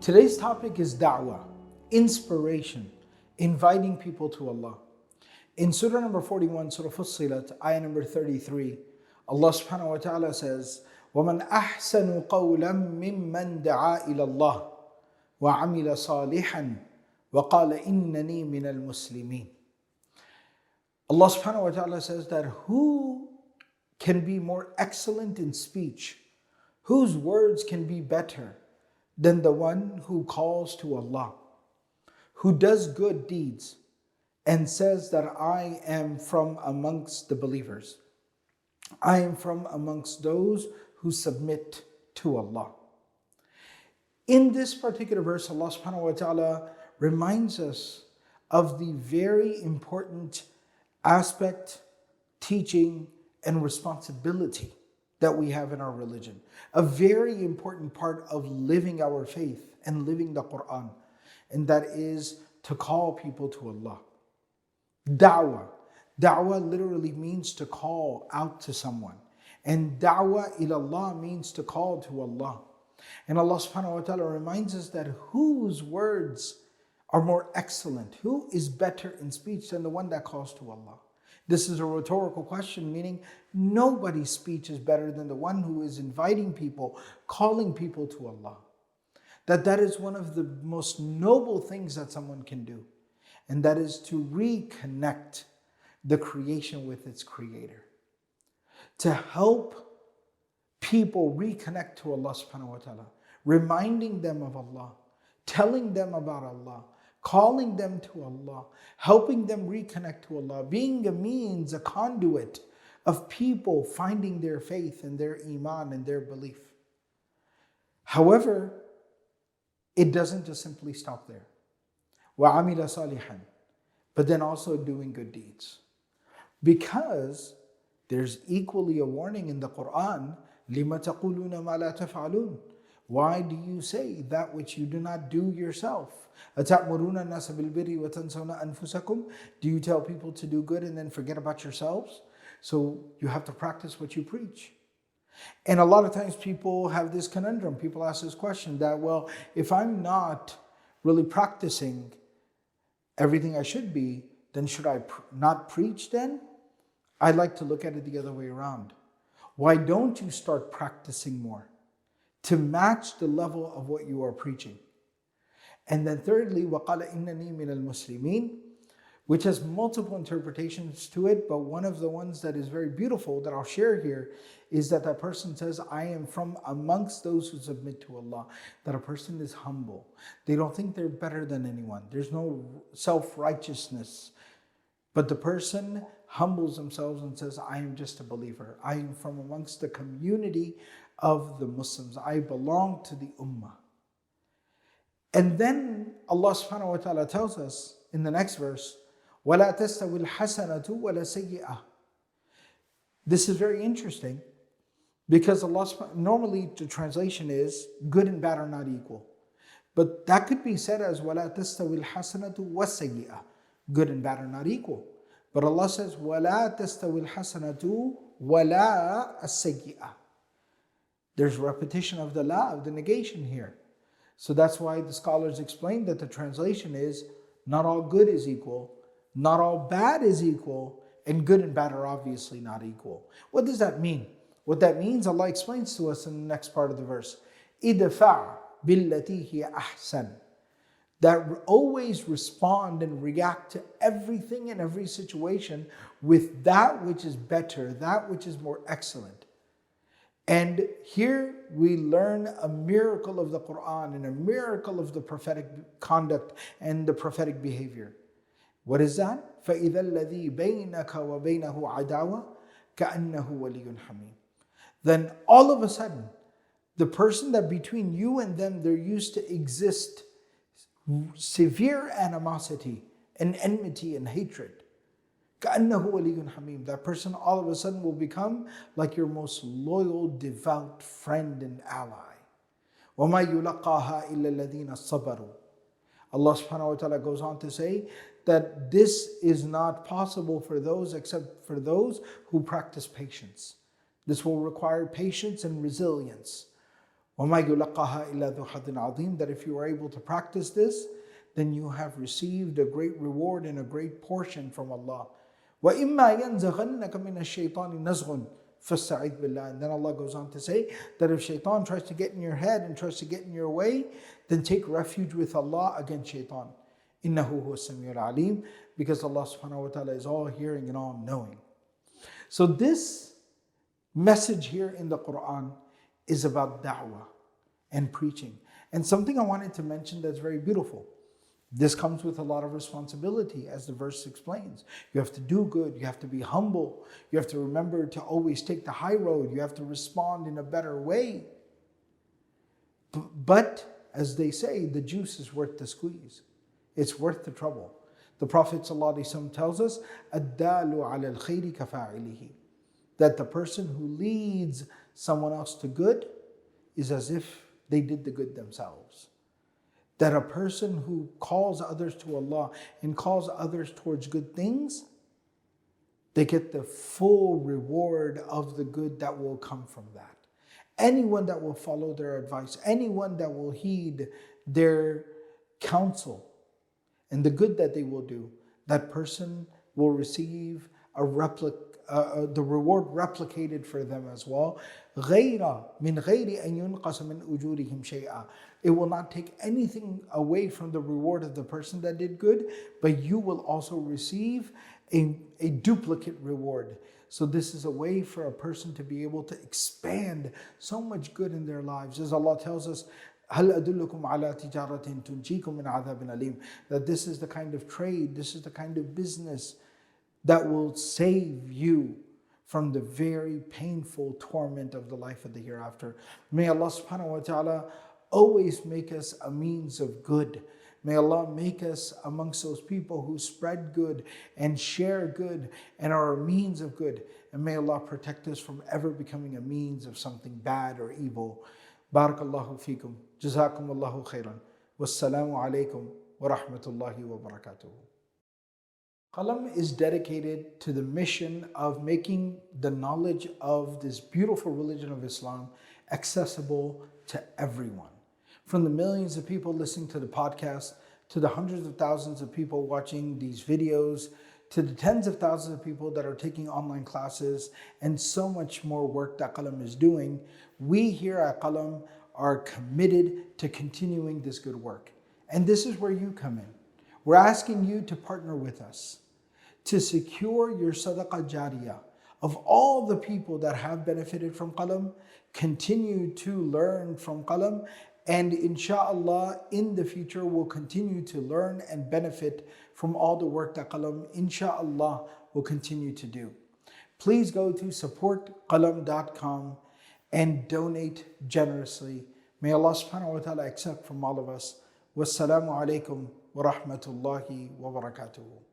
Today's topic is da'wah, inspiration, inviting people to Allah. In Surah number 41, Surah Fussilat, ayah number 33, Allah subhanahu wa ta'ala says, وَمَنْ أَحْسَنُ قَوْلًا مِّمَّنْ دَعَا إِلَى اللَّهِ وَعَمِلَ صَالِحًا وَقَالَ إِنَّنِي مِنَ الْمُسْلِمِينَ. Allah subhanahu wa ta'ala says that who can be more excellent in speech, whose words can be better than the one who calls to Allah, who does good deeds and says that I am from amongst the believers. I am from amongst those who submit to Allah. In this particular verse, Allah subhanahu wa ta'ala reminds us of the very important aspect, teaching, and responsibility that we have in our religion. A very important part of living our faith and living the Quran, and that is to call people to Allah. Da'wah. Da'wah literally means to call out to someone. And da'wah ilallah means to call to Allah. And Allah subhanahu wa ta'ala reminds us that whose words are more excellent, who is better in speech than the one that calls to Allah? This is a rhetorical question, meaning nobody's speech is better than the one who is inviting people, calling people to Allah. That is one of the most noble things that someone can do. And that is to reconnect the creation with its creator. To help people reconnect to Allah subhanahu wa ta'ala, reminding them of Allah, telling them about Allah, calling them to Allah, helping them reconnect to Allah, being a means, a conduit of people finding their faith and their iman and their belief. However, it doesn't just simply stop there. وَعَمِلَ صَالِحًا, but then also doing good deeds. Because there's equally a warning in the Quran, لِمَ تَقُولُونَ مَا لَا تَفْعَلُونَ. Why do you say that which you do not do yourself? أَتَأْمُرُونَ النَّاسَ بِالْبِرِّ وَتَنْسَوْنَ أَنفُسَكُمْ. Do you tell people to do good and then forget about yourselves? So you have to practice what you preach. And a lot of times people have this conundrum. People ask this question that, well, if I'm not really practicing everything I should be, then should I not preach then? I like to look at it the other way around. Why don't you start practicing more to match the level of what you are preaching? And then thirdly, وَقَالَ إِنَّنِي مِنَ الْمُسْلِمِينَ, which has multiple interpretations to it, but one of the ones that is very beautiful that I'll share here is that that person says, I am from amongst those who submit to Allah. That a person is humble. They don't think they're better than anyone. There's no self-righteousness. But the person humbles themselves and says, I am just a believer. I am from amongst the community of the Muslims. I belong to the Ummah. And then Allah subhanahu wa ta'ala tells us in the next verse, وَلَا تَسْتَوِي الْحَسَنَةُ وَلَا سَيِّئَةُ. This is very interesting because normally the translation is good and bad are not equal. But that could be said as وَلَا تَسْتَوِي الْحَسَنَةُ وَالسَّيِّئَةُ. Good and bad are not equal. But Allah says وَلَا تَسْتَوِي الْحَسَنَةُ وَلَا السَّيِّئَةُ. There's repetition of the la, of the negation here. So that's why the scholars explain that the translation is not all good is equal, not all bad is equal, and good and bad are obviously not equal. What does that mean? What that means, Allah explains to us in the next part of the verse. إِدْفَعْ بِالَّتِي هِيَ أَحْسَنُ. That always respond and react to everything and every situation with that which is better, that which is more excellent. And here we learn a miracle of the Quran and a miracle of the prophetic conduct and the prophetic behavior. What is that? فَإِذَا الَّذِي بَيْنَكَ وَبَيْنَهُ عَدَاوَةٌ كَأَنَّهُ وَلِيٌّ حَمِيمٌ. Then all of a sudden, the person that between you and them there used to exist severe animosity and enmity and hatred. كَأَنَّهُ وَلِيٌّ حَمِيمٌ. That person all of a sudden will become like your most loyal, devout friend and ally. وَمَا يُلَقَّاهَا إِلَّا الَّذِينَ صَبَرُوا. Allah subhanahu wa ta'ala goes on to say that this is not possible for those except for those who practice patience. This will require patience and resilience. وَمَا يُلَقَّاهَا إِلَّا ذُو حَظٍّ عَظِيمٍ, that if you are able to practice this, then you have received a great reward and a great portion from Allah. وَإِمَّا يَنزَغَنَّكَ مِنَ الشَّيْطَانِ نَزْغٌ فَاسْتَعِذْ بِاللَّهِ. And then Allah goes on to say that if shaitan tries to get in your head and tries to get in your way, then take refuge with Allah against shaitan. إِنَّهُ هُوَ السَّمِيعُ الْعَلِيمُ, because Allah subhanahu wa ta'ala is all hearing and all knowing. So this message here in the Quran is about da'wah and preaching. And something I wanted to mention that's very beautiful. This comes with a lot of responsibility, as the verse explains. You have to do good, you have to be humble, you have to remember to always take the high road, you have to respond in a better way. But, as they say, the juice is worth the squeeze. It's worth the trouble. The Prophet ﷺ tells us, الدَّالُ عَلَى الْخَيْرِ كَفَاعِلِهِ, that the person who leads someone else to good is as if they did the good themselves. That a person who calls others to Allah and calls others towards good things, they get the full reward of the good that will come from that. Anyone that will follow their advice, anyone that will heed their counsel and the good that they will do, that person will receive the reward replicated for them as well. غَيْرَ مِنْ غَيْرِ أَنْ يُنْقَصَ مِنْ أُجُورِهِمْ شَيْئًا. It will not take anything away from the reward of the person that did good, but you will also receive a duplicate reward. So this is a way for a person to be able to expand so much good in their lives. As Allah tells us, هَلْ أَدُلُّكُمْ عَلَىٰ تِجَارَةٍ تُنْجِيكُم مِّنْ عَذَابٍ أَلِيمٍ, that this is the kind of trade, this is the kind of business that will save you from the very painful torment of the life of the hereafter. May Allah subhanahu wa ta'ala always make us a means of good. May Allah make us amongst those people who spread good and share good and are a means of good. And may Allah protect us from ever becoming a means of something bad or evil. Barakallahu feekum. Jazakumullahu khairan. Wassalamu alaikum wa rahmatullahi wa barakatuhu. Qalam is dedicated to the mission of making the knowledge of this beautiful religion of Islam accessible to everyone. From the millions of people listening to the podcast, to the hundreds of thousands of people watching these videos, to the tens of thousands of people that are taking online classes, and so much more work that Qalam is doing, we here at Qalam are committed to continuing this good work. And this is where you come in. We're asking you to partner with us to secure your sadaqah jariyah of all the people that have benefited from Qalam, continue to learn from Qalam, and inshallah in the future will continue to learn and benefit from all the work that Qalam inshallah will continue to do. Please go to supportqalam.com and donate generously. May Allah subhanahu wa ta'ala accept from all of us. Wassalamu alaikum wa rahmatullahi wa barakatuhu.